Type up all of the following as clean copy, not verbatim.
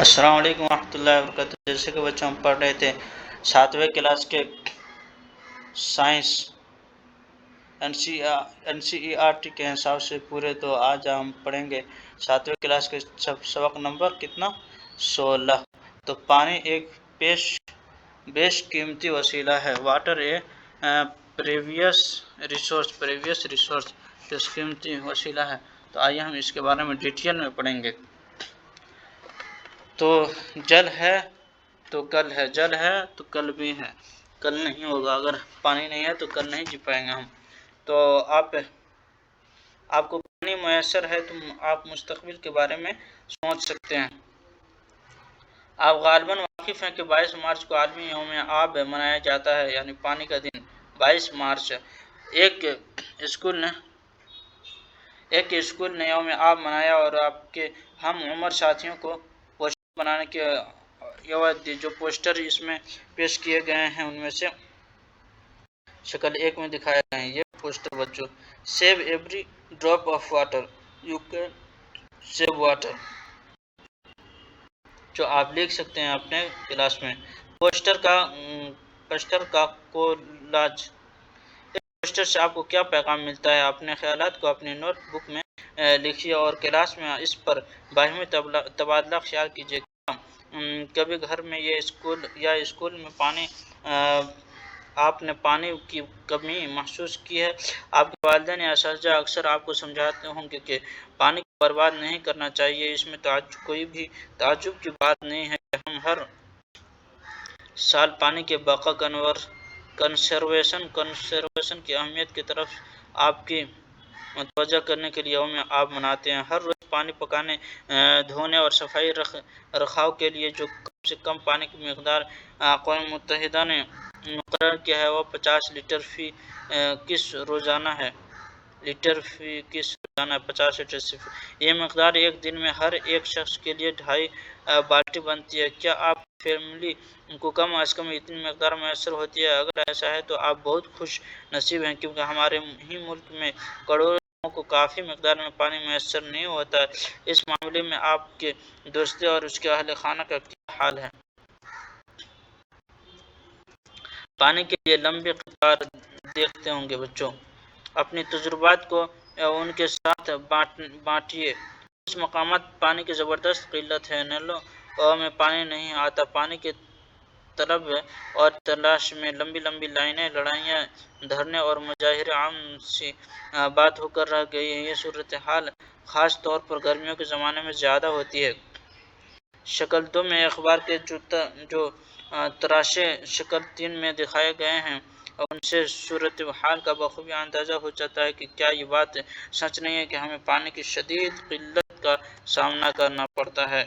السلام علیکم ورحمۃ اللہ وبرکاتہ۔ جیسے کہ بچوں ہم پڑھ رہے تھے 7ویں کلاس کے سائنس NCERT کے حساب سے پورے، تو آج ہم پڑھیں گے 7ویں کلاس کے سبق نمبر کتنا 16۔ تو پانی ایک بیش قیمتی وسیلہ ہے۔ واٹر اے پریویس ریسورس بیش قیمتی وسیلہ ہے۔ تو آئیے ہم اس کے بارے میں ڈیٹیل میں پڑھیں گے۔ تو جل ہے تو کل ہے، جل ہے تو کل بھی ہے، کل نہیں ہوگا۔ اگر پانی نہیں ہے تو کل نہیں جی پائیں گے ہم۔ تو آپ کو پانی میسر ہے تو آپ مستقبل کے بارے میں سوچ سکتے ہیں۔ آپ غالباً واقف ہیں کہ 22 مارچ کو عالمی یوم آب منایا جاتا ہے، یعنی پانی کا دن 22 مارچ۔ ایک اسکول نے یوم آب منایا اور آپ کے ہم عمر ساتھیوں کو پوسٹر بنانے کے یاد دی۔ جو پوسٹر اس میں پیش کیے گئے ہیں ان میں سے شکل 1 میں دکھائے گئے ہیں۔ یہ پوسٹر بچوں: save every drop of water, you can save water, جو آپ لکھ سکتے ہیں اپنے کلاس میں۔ پوسٹر کا کولاج: اس پوسٹر سے آپ کو کیا پیغام ملتا ہے؟ اپنے خیالات کو اپنی نوٹ بک میں لکھیے اور کلاس میں اس پر باہمی تبادلہ خیال کیجیے۔ کیا کبھی گھر میں یا اسکول میں آپ نے پانی کی کمی محسوس کی ہے؟ آپ کے والدین یا اساتذہ اکثر آپ کو سمجھاتے ہوں گے کہ پانی کو برباد نہیں کرنا چاہیے۔ اس میں کوئی بھی تعجب کی بات نہیں ہے کہ ہم ہر سال پانی کے بقا کنزرویشن کی اہمیت کی طرف آپ کی متوجہ کرنے کے لیے یوم آب مناتے ہیں۔ ہر روز پانی پکانے، دھونے اور صفائی رکھاؤ کے لیے جو کم سے کم پانی کی مقدار اقوام متحدہ نے مقرر کیا ہے وہ 50 لیٹر فی کس روزانہ ہے۔ 50 لیٹر صرف۔ یہ مقدار ایک دن میں ہر ایک شخص کے لیے 2.5 بالٹی بنتی ہے۔ کیا آپ کی فیملی کو کم از کم اتنی مقدار میسر ہوتی ہے؟ اگر ایسا ہے تو آپ بہت خوش نصیب ہیں، کیونکہ ہمارے ہی ملک میں کروڑوں لوگوں کو کافی مقدار میں پانی میسر نہیں ہوتا ہے۔ اس معاملے میں آپ کے دوست اور اس کے اہل خانہ کا کیا حال ہے؟ پانی کے لیے لمبی قطار دیکھتے ہوں گے بچوں۔ اپنی تجربات کو ان کے ساتھ بانٹیے۔ کچھ مقامات پانی کی زبردست قلت ہے، نلوں میں پانی نہیں آتا۔ پانی کی طلب اور تلاش میں لمبی لائنیں، لڑائیاں، دھرنے اور مظاہرے عام سی بات ہو کر رہ گئی ہیں۔ یہ صورتحال خاص طور پر گرمیوں کے زمانے میں زیادہ ہوتی ہے۔ شکل 2 میں اخبار کے جو تراشے شکل 3 میں دکھائے گئے ہیں ان سے صورتحال کا بخوبی اندازہ ہو جاتا ہے کہ کیا یہ بات سچ نہیں ہے کہ ہمیں پانی کی شدید قلت کا سامنا کرنا پڑتا ہے۔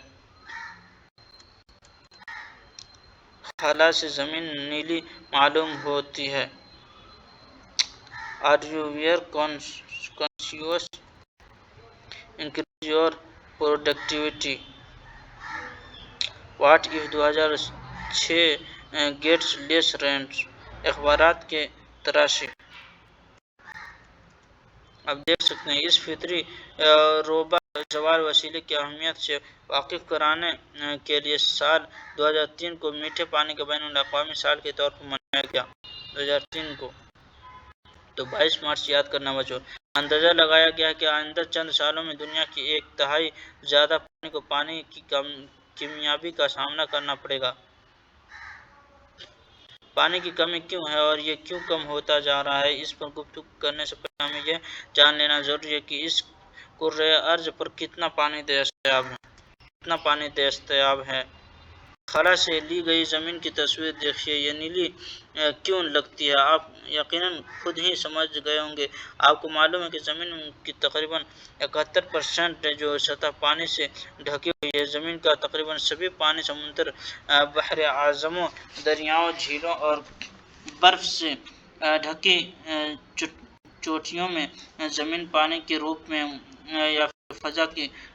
خلا سے زمین نیلی معلوم ہوتی ہے۔ Are you were conscious increase your productivity? What if 2006 gets less rain؟ اخبارات کے تراشے آپ دیکھ سکتے ہیں۔ اس فطری روبہ زوال وسیلے کی اہمیت سے واقف کرانے کے لیے سال 2003 کو میٹھے پانی کے بین الاقوامی سال کے طور پر منایا گیا۔ 2003 کو تو 22 مارچ یاد کرنا بچوں۔ اندازہ لگایا گیا کہ آئندہ چند سالوں میں دنیا کی 1/3 زیادہ پانی کی کمیابی کا سامنا کرنا پڑے گا۔ پانی کی کمی کیوں ہے اور یہ کیوں کم ہوتا جا رہا ہے، اس پر گفتگو کرنے سے پہلے ہمیں یہ جان لینا ضروری ہے کہ اس کرۂ ارض پر کتنا پانی دستیاب ہے۔ خلا سے لی گئی زمین کی تصویر دیکھیے۔ یہ نیلی کیوں لگتی ہے؟ آپ یقیناً خود ہی سمجھ گئے ہوں گے۔ آپ کو معلوم ہے کہ زمین کی تقریباً 71% جو سطح پانی سے ڈھکی ہوئی ہے۔ زمین کا تقریباً سبھی پانی سمندر، بحر اعظموں، دریاؤں، جھیلوں اور برف سے ڈھکی چوٹیوں میں زمین پانی کے روپ میں یا پھر فضا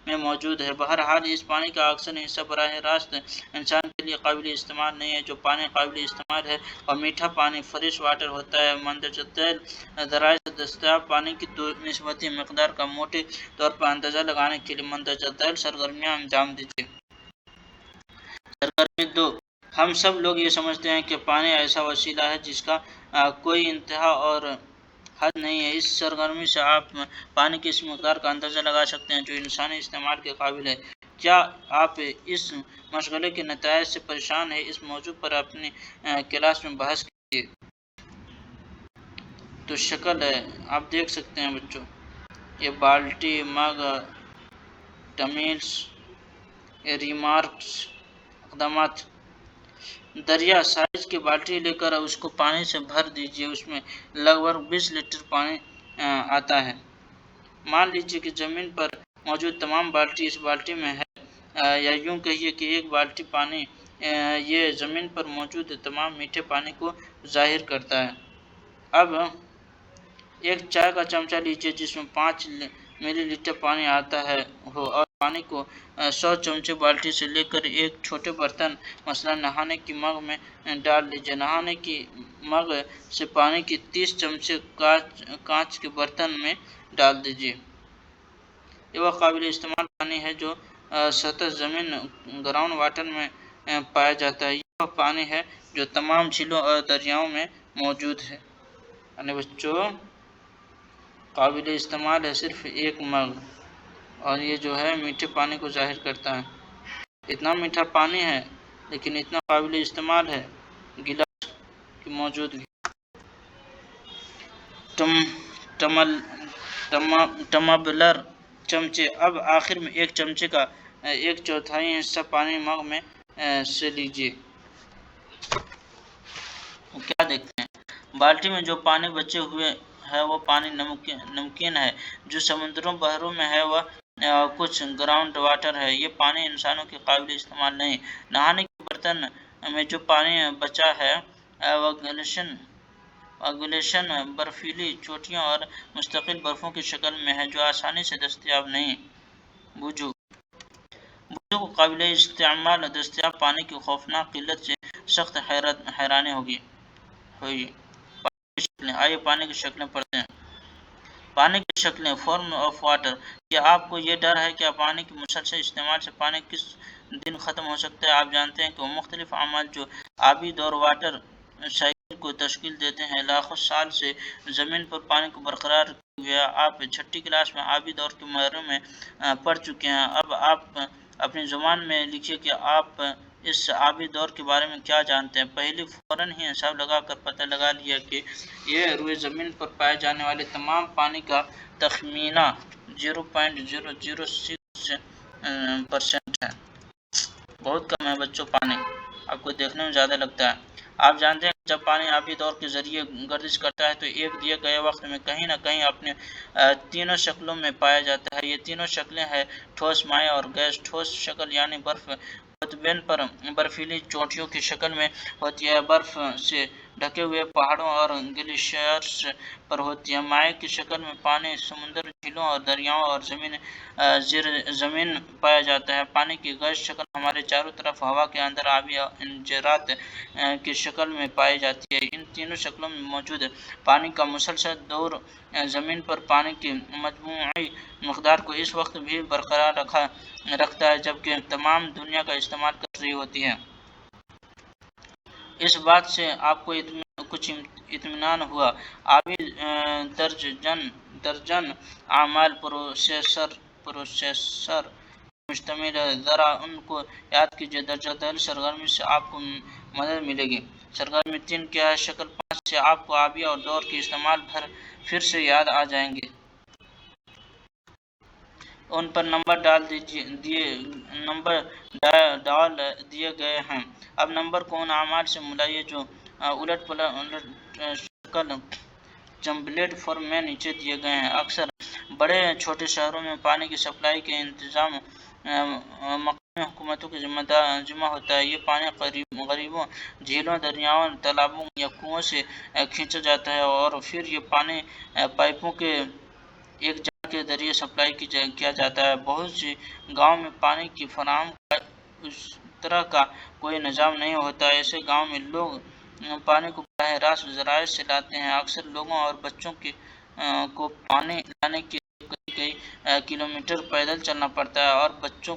میں موجود ہے۔ بہرحال اس پانی کا اکثر حصہ براہ راست انسان کے لیے قابل استعمال نہیں ہے۔ جو پانی قابل استعمال ہے وہ میٹھا پانی، فریش واٹر ہوتا ہے۔ مندرجہ ذیل ذرائع سے دستیاب پانی کی نسبتی مقدار کا موٹے طور پر اندازہ لگانے کے لیے مندرجہ ذیل سرگرمیاں انجام دیجیے۔ سرگرمی 2، ہم سب لوگ یہ سمجھتے ہیں کہ پانی ایسا وسیلہ ہے جس کا کوئی انتہا اور حد نہیں ہے۔ اس سرگرمی سے آپ پانی کی اس مقدار کا اندازہ لگا سکتے ہیں جو انسانی استعمال کے قابل ہے۔ کیا آپ اس مشغلے کے نتائج سے پریشان ہیں؟ اس موضوع پر اپنی کلاس میں بحث کیجیے۔ تو شکل ہے، آپ دیکھ سکتے ہیں بچوں، یہ بالٹی، مگ، ٹمیلز، ریمارکس، اقدامات۔ دریا سائز کی بالٹی لے کر اس کو پانی سے بھر دیجیے، اس میں لگ بھگ 20 لیٹر پانی آتا ہے۔ مان لیجیے کہ زمین پر موجود تمام بالٹی اس بالٹی میں ہے، یا یوں کہیے کہ ایک بالٹی پانی یہ زمین پر موجود تمام میٹھے پانی کو ظاہر کرتا ہے۔ اب ایک چائے کا چمچہ لیجیے جس میں 5 ملی لیٹر پانی آتا ہو، اور پانی کو 100 چمچے بالٹی سے لے کر ایک چھوٹے برتن مثلا نہانے کی مگ میں ڈال لیجیے۔ نہانے کی مگ سے پانی کی 30 چمچے کانچ کے برتن میں ڈال دیجیے۔ یہ وہ قابل استعمال پانی ہے جو سطح زمین گراؤنڈ واٹر میں پایا جاتا ہے۔ یہ وہ پانی ہے جو تمام جھیلوں اور دریاؤں میں موجود ہے۔ یعنی بچوں، قابل استعمال ہے صرف ایک مگ، اور یہ جو ہے میٹھے پانی کو ظاہر کرتا ہے۔ اتنا میٹھا پانی ہے لیکن اتنا قابل استعمال ہے، گلاس کی موجودگی۔ ٹمبلر، چمچے۔ اب آخر میں ایک چمچے کا 1/4 حصہ پانی مگ میں سے لیجیے۔ کیا دیکھتے ہیں؟ بالٹی میں جو پانی بچے ہوئے ہے وہ پانی نمکین ہے، جو سمندروں بحروں میں ہے وہ کچھ گراؤنڈ واٹر ہے۔ یہ پانی انسانوں کے قابل استعمال نہیں۔ نہانے کے برتن میں جو پانی بچا ہے وہ گلیشن، برفیلی چوٹیوں اور مستقل برفوں کی شکل میں ہے جو آسانی سے دستیاب نہیں۔ بوجھو کو قابل استعمال دستیاب پانی کی خوفناک قلت سے سخت حیرانی ہوئی۔ پانی کی شکلیں، آئیے پانی کی شکلیں پڑھتے ہیں۔ پانی کی شکلیں، فارم آف واٹر۔ کیا آپ کو یہ ڈر ہے کہ پانی کے مسلسل استعمال سے پانی کس دن ختم ہو سکتا ہے؟ آپ جانتے ہیں کہ وہ مختلف عوامل جو آبی دور واٹر سائیکل کو تشکیل دیتے ہیں لاکھوں سال سے زمین پر پانی کو برقرار رکھے ہوئے ہیں۔ آپ 6ٹھی کلاس میں آبی دور کے بارے میں پڑھ چکے ہیں۔ اب آپ اپنی زبان میں لکھیے کہ آپ اس آبی دور کے بارے میں کیا جانتے ہیں۔ پہلے فوراً ہی حساب لگا کر پتہ لگا لیا کہ یہ روئے زمین پر پائے جانے والے تمام پانی کا تخمینہ 0.006% ہے۔ بہت کم ہے بچوں پانی، آپ کو دیکھنے میں زیادہ لگتا ہے۔ آپ جانتے ہیں کہ جب پانی آبی دور کے ذریعے گردش کرتا ہے تو ایک دیے گئے وقت میں کہیں نہ کہیں اپنے تینوں شکلوں میں پایا جاتا ہے۔ یہ تینوں شکلیں ہیں ٹھوس، مائع اور گیس۔ ٹھوس شکل یعنی برف قطبین پر برفیلی چوٹیوں کی شکل میں ہوتی ہے، برف سے ڈھکے ہوئے پہاڑوں اور گلیشیئرز پر ہوتی ہے۔ مائع کی شکل میں پانی سمندر، جھیلوں اور دریاؤں اور زیر زمین پایا جاتا ہے۔ پانی کی گیس شکل ہمارے چاروں طرف ہوا کے اندر آبی انجرات کی شکل میں پائی جاتی ہے۔ ان تینوں شکلوں میں موجود پانی کا مسلسل دور زمین پر پانی کی مجموعی مقدار کو اس وقت بھی برقرار رکھتا ہے جبکہ تمام دنیا کا استعمال کر رہی ہوتی ہے۔ اس بات سے آپ کو کچھ اطمینان ہوا۔ آبی درجن اعمال پروسیسر مشتمل ہے، ذرا ان کو یاد کیجیے۔ درجہ ذیل سرگرمی سے آپ کو مدد ملے گی۔ سرگرمی 3 کیا ہے؟ شکل 5 سے آپ کو آبی دور کے استعمال پھر سے یاد آ جائیں گے۔ ان پر نمبر ڈال دیے گئے ہیں۔ اب نمبر کو ان اعمال سے ملائیے جو الٹ پلٹ شکل ٹمپلیٹ فارم میں نیچے دیے گئے ہیں۔ اکثر بڑے چھوٹے شہروں میں پانی کی سپلائی کا انتظام مقامی حکومتوں کے ذمہ ہوتا ہے۔ یہ پانی غریبوں جھیلوں، دریاؤں، تالابوں یا کنووں سے کھینچا جاتا ہے اور پھر یہ پانی پائپوں کے ایک جال کے ذریعے سپلائی کیا جاتا ہے۔ بہت سے گاؤں میں پانی کی فراہمی کا اس طرح کا کوئی نظام نہیں ہوتا۔ ایسے گاؤں میں لوگ پانی کو براہ راست ذرائع سے لاتے ہیں۔ اکثر لوگوں اور بچوں کو پانی لانے کے لیے کئی کلومیٹر پیدل چلنا پڑتا ہے، اور بچوں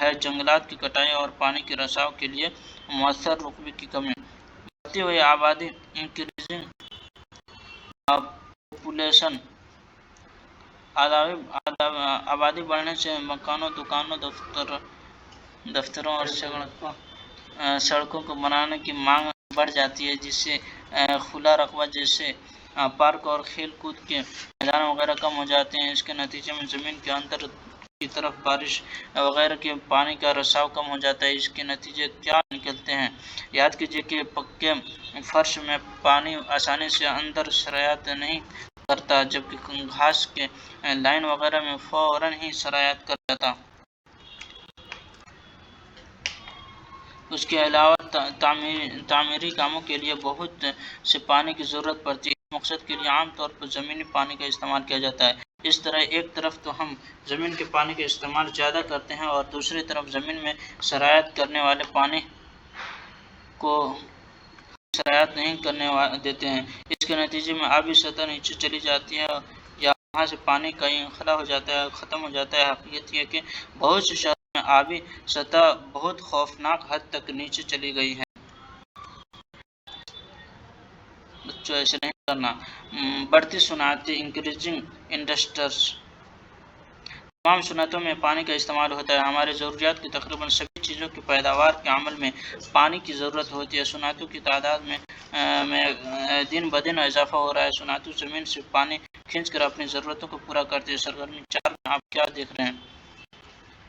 ہے جنگلات کی کٹائی اور پانی کے رساؤ کے لیے مؤثر رقبے کی کمی۔ بڑھتی ہوئی آبادی انکریزنگ پاپولیشن آبادی بڑھنے سے مکانوں، دکانوں، دفتروں اور سڑکوں کو بنانے کی مانگ بڑھ جاتی ہے، جس سے کھلا رقبہ جیسے پارک اور کھیل کود کے میدان وغیرہ کم ہو جاتے ہیں۔ اس کے نتیجے میں زمین کے اندر کی طرف بارش وغیرہ کے پانی کا رساؤ کم ہو جاتا ہے۔ اس کے نتیجے کیا نکلتے ہیں؟ یاد کیجیے کہ پکے فرش میں پانی آسانی سے اندر سرایت نہیں کرتا، جبکہ گھاس کے لائن وغیرہ میں فوراً ہی سرایت کر جاتا۔ اس کے علاوہ تعمیری کاموں کے لیے بہت سے پانی کی ضرورت پڑتی ہے۔ اس مقصد کے لیے عام طور پر زمینی پانی کا استعمال کیا جاتا ہے۔ اس طرح ایک طرف تو ہم زمین کے پانی کا استعمال زیادہ کرتے ہیں اور دوسری طرف زمین میں سرایت کرنے والے پانی کو سرایت نہیں کرنے دیتے ہیں۔ اس کے نتیجے میں آبی سطح نیچے چلی جاتی ہے یا وہاں سے پانی کا انخلا ہو جاتا ہے، ختم ہو جاتا ہے۔ حقیقت یہ ہے کہ بہت سے شہروں میں آبی سطح بہت خوفناک حد تک نیچے چلی گئی ہے۔ بچوں ایسے نہیں کرنا۔ بڑھتی صنعتیں انکریزنگ انڈسٹریز، تمام صنعتوں میں پانی کا استعمال ہوتا ہے۔ ہماری ضروریات کی تقریباً سبھی چیزوں کی پیداوار کے عمل میں پانی کی ضرورت ہوتی ہے۔ صنعتوں کی تعداد میں دن بدن اضافہ ہو رہا ہے۔ صنعتیں زمین سے پانی کھینچ کر اپنی ضرورتوں کو پورا کرتی ہیں۔ سرگرمی 4 میں آپ کیا دیکھ رہے ہیں؟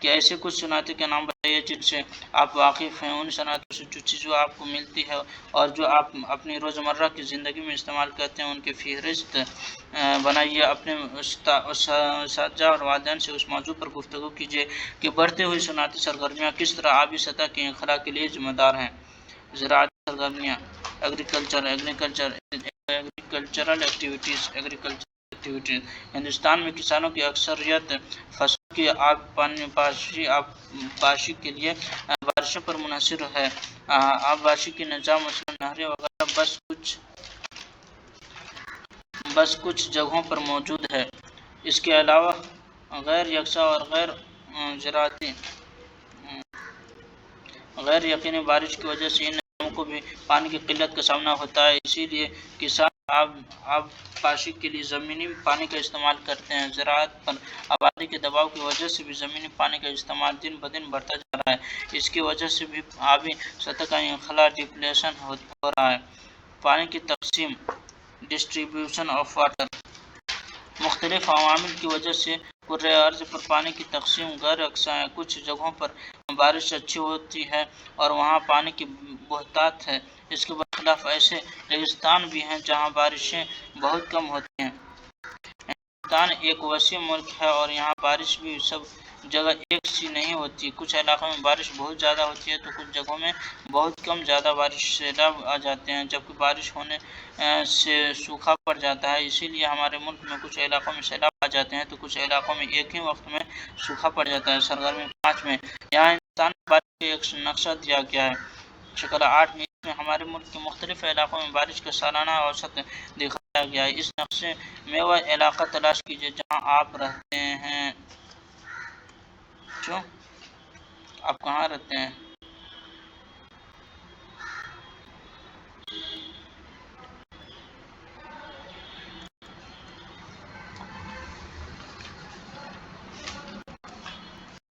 کیا ایسے کچھ صنعتوں کے نام بتائیے جن سے آپ واقف ہیں، ان صنعتوں سے جو چیزیں آپ کو ملتی ہے اور جو آپ اپنی روزمرہ کی زندگی میں استعمال کرتے ہیں، ان کی فہرست بنائیے۔ اپنے اساتذہ اور والدین سے اس موضوع پر گفتگو کیجیے کہ بڑھتی ہوئی صنعتی سرگرمیاں کس طرح آبی سطح کے انخلا کے لیے ذمہ دار ہیں۔ زراعتی سرگرمیاں، ایگریکلچرل ایکٹیویٹیز۔ ہندوستان میں کسانوں کی اکثریت فصلوں کی آبپاشی کے لیے بارشوں پر منحصر ہے۔ آبپاشی کے نظام مثلاً نہریں وغیرہ بس کچھ جگہوں پر موجود ہے۔ اس کے علاوہ غیر یکساں اور غیر یقینی بارش کی وجہ سے ان نظاموں کو بھی پانی کی قلت کا سامنا ہوتا ہے۔ اسی لیے کسان آبپاشی کے لیے زمینی پانی کا استعمال کرتے ہیں۔ زراعت پر آبادی کے دباؤ کی وجہ سے بھی زمینی پانی کا استعمال دن بدن بڑھتا جا رہا ہے۔ اس کی وجہ سے بھی آبی سطح کا انخلا ڈپلیشن ہو رہا ہے۔ پانی کی تقسیم، ڈسٹریبیوشن آف واٹر۔ مختلف عوامل کی وجہ سے کرۂ ارض پر پانی کی تقسیم غیر یکساں ہے۔ کچھ جگہوں پر بارش اچھی ہوتی ہے اور وہاں پانی کی بہتات ہے۔ اس کے برخلاف ایسے ریگستان بھی ہیں جہاں بارشیں بہت کم ہوتی ہیں۔ ہندوستان ایک وسیع ملک ہے اور یہاں بارش بھی سب جگہ ایک سی نہیں ہوتی۔ کچھ علاقوں میں بارش بہت زیادہ ہوتی ہے تو کچھ جگہوں میں بہت کم۔ زیادہ بارش سے سیلاب آ جاتے ہیں، جبکہ بارش ہونے سے سوکھا پڑ جاتا ہے۔ اسی لیے ہمارے ملک میں کچھ علاقوں میں سیلاب آ جاتے ہیں تو کچھ علاقوں میں ایک ہی وقت میں سوکھا پڑ جاتا ہے۔ سرگرمی 5 میں یہاں ہندوستان میں بارش کا ایک نقشہ دیا گیا ہے۔ شکل 8 میں اس میں ہمارے ملک کے مختلف علاقوں میں بارش کا سالانہ اوسط دکھایا گیا ہے۔ اس نقشے میں وہ علاقہ تلاش کیجیے جہاں آپ رہتے ہیں۔ آپ کہاں رہتے ہیں؟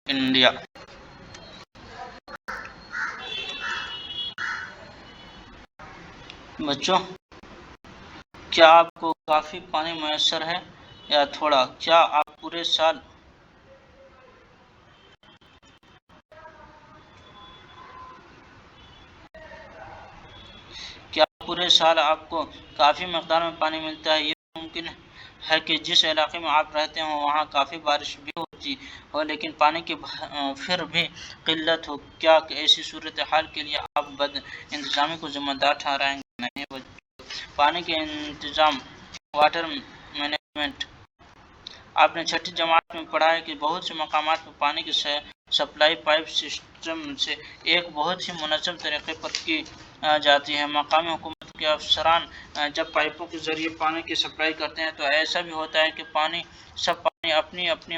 انڈیا۔ بچوں، کیا آپ کو کافی پانی میسر ہے یا تھوڑا؟ کیا آپ پورے سال آپ کو کافی مقدار میں پانی ملتا ہے؟ یہ ممکن ہے کہ جس علاقے میں آپ رہتے ہوں وہاں کافی بارش بھی ہوتی ہو لیکن پانی کی پھر بھی قلت ہو۔ کیا ایسی صورتحال کے لیے آپ بد انتظامی کو ذمہ دار ٹھہرائیں گے؟ نہیں بچوں، پانی کے انتظام، واٹر مینجمنٹ۔ آپ نے 6ٹھی جماعت میں پڑھا ہے کہ بہت سے مقامات پر پانی کی سپلائی پائپ سسٹم سے ایک بہت ہی منظم طریقے پر کی جاتی ہے۔ مقامی حکومت کے افسران جب پائپوں کے ذریعے پانی کی سپلائی کرتے ہیں تو ایسا بھی ہوتا ہے کہ سب پانی اپنی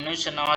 1989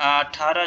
18